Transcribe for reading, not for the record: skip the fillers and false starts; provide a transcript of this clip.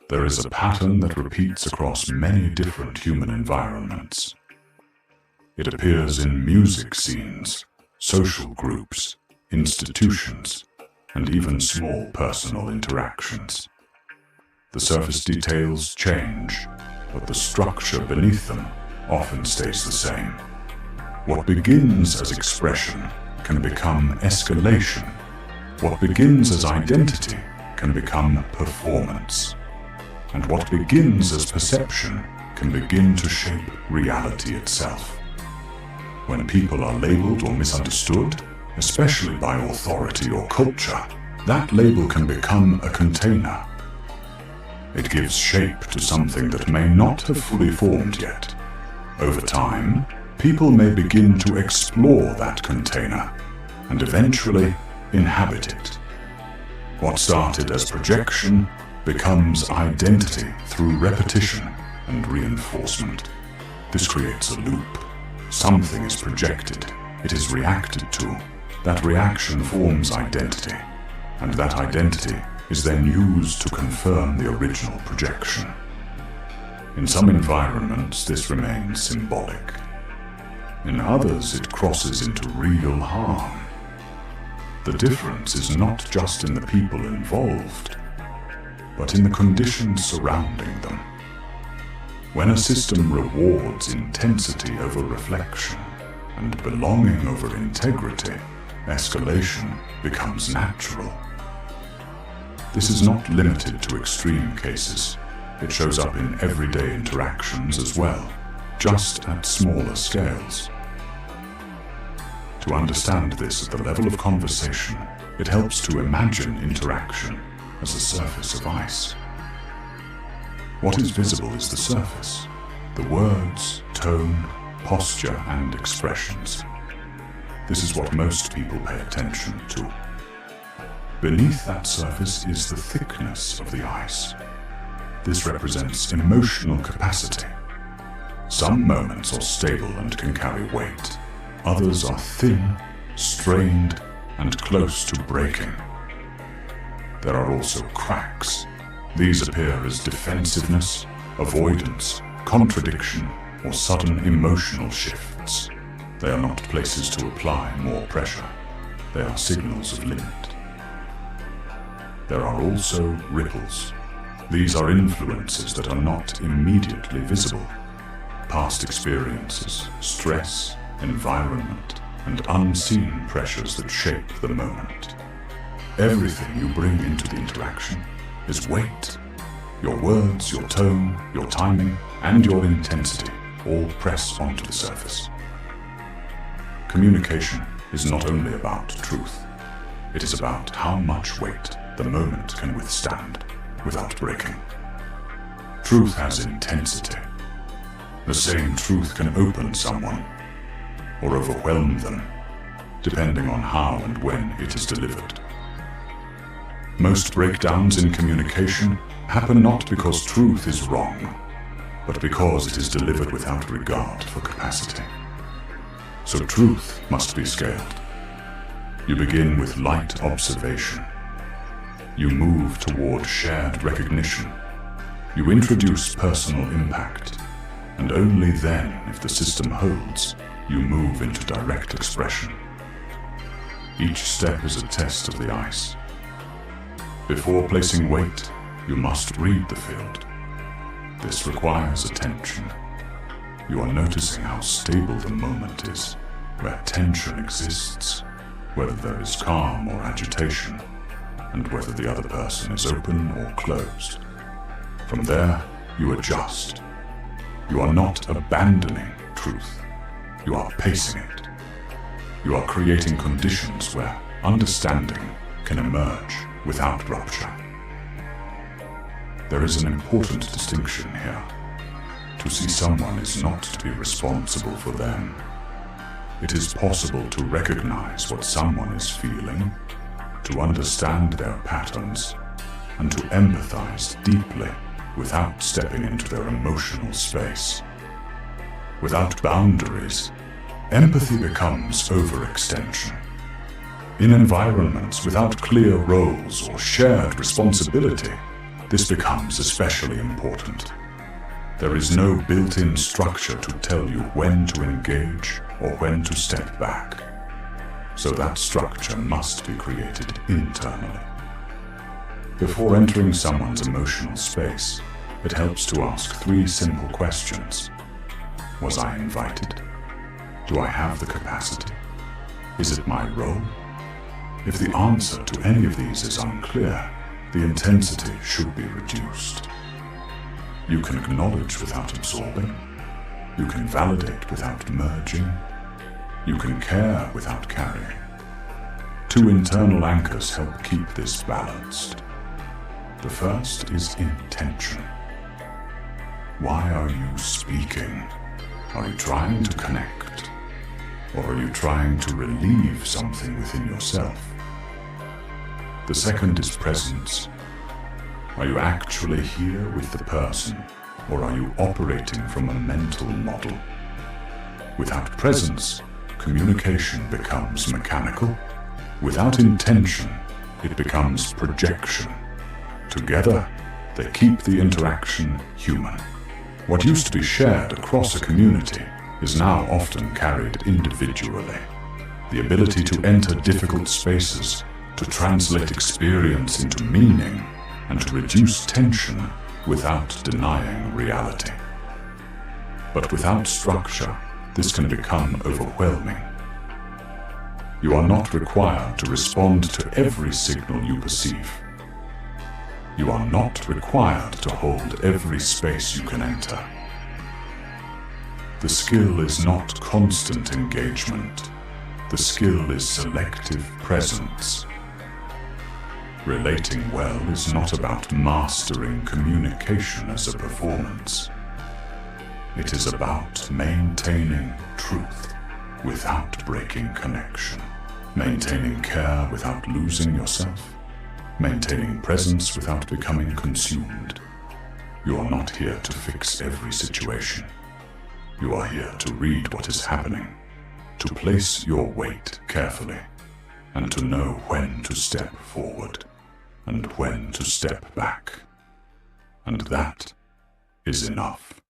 There is a pattern that repeats across many different human environments. It appears in music scenes, social groups, institutions, and even small personal interactions. The surface details change, but the structure beneath them often stays the same. What begins as expression can become escalation. What begins as identity can become performance. And what begins as perception can begin to shape reality itself. When people are labeled or misunderstood, especially by authority or culture, that label can become a container. It gives shape to something that may not have fully formed yet. Over time, people may begin to explore that container and eventually inhabit it. What started as projection becomes identity through repetition and reinforcement. This creates a loop. Something is projected, it is reacted to. That reaction forms identity, and that identity is then used to confirm the original projection. In some environments, this remains symbolic. In others, it crosses into real harm. The difference is not just in the people involved, but in the conditions surrounding them. When a system rewards intensity over reflection and belonging over integrity, escalation becomes natural. This is not limited to extreme cases. It shows up in everyday interactions as well, just at smaller scales. To understand this at the level of conversation, it helps to imagine interaction as a surface of ice. What is visible is the surface, the words, tone, posture, and expressions. This is what most people pay attention to. Beneath that surface is the thickness of the ice. This represents emotional capacity. Some moments are stable and can carry weight. Others are thin, strained, and close to breaking. There are also cracks. These appear as defensiveness, avoidance, contradiction, or sudden emotional shifts. They are not places to apply more pressure. They are signals of limit. There are also ripples. These are influences that are not immediately visible. Past experiences, stress, environment, and unseen pressures that shape the moment. Everything you bring into the interaction is weight. Your words, your tone, your timing, and your intensity all press onto the surface. Communication is not only about truth. It is about how much weight the moment can withstand without breaking. Truth has intensity. The same truth can open someone or overwhelm them, depending on how and when it is delivered. Most breakdowns in communication happen not because truth is wrong, but because it is delivered without regard for capacity. So truth must be scaled. You begin with light observation. You move toward shared recognition. You introduce personal impact. And only then, if the system holds, you move into direct expression. Each step is a test of the ice. Before placing weight, you must read the field. This requires attention. You are noticing how stable the moment is, where tension exists, whether there is calm or agitation, and whether the other person is open or closed. From there, you adjust. You are not abandoning truth. You are pacing it. You are creating conditions where understanding can emerge without rupture. There is an important distinction here. To see someone is not to be responsible for them. It is possible to recognize what someone is feeling, to understand their patterns, and to empathize deeply without stepping into their emotional space. Without boundaries, empathy becomes overextension. In environments without clear roles or shared responsibility, This becomes especially important. There is no built-in structure to tell you when to engage or when to step back. So that structure must be created internally. Before entering someone's emotional space, it helps to ask 3 simple questions. Was I invited? Do I have the capacity? Is it my role? If the answer to any of these is unclear, the intensity should be reduced. You can acknowledge without absorbing. You can validate without merging. You can care without carrying. 2 internal anchors help keep this balanced. The first is intention. Why are you speaking? Are you trying to connect? Or are you trying to relieve something within yourself? The second is presence. Are you actually here with the person, or are you operating from a mental model? Without presence, communication becomes mechanical. Without intention, it becomes projection. Together, they keep the interaction human. What used to be shared across a community is now often carried individually. The ability to enter difficult spaces, to translate experience into meaning, and to reduce tension without denying reality. But without structure, this can become overwhelming. You are not required to respond to every signal you perceive. You are not required to hold every space you can enter. The skill is not constant engagement. The skill is selective presence. Relating well is not about mastering communication as a performance. It is about maintaining truth without breaking connection, maintaining care without losing yourself, maintaining presence without becoming consumed. You are not here to fix every situation. You are here to read what is happening, to place your weight carefully, and to know when to step forward and when to step back. And that is enough.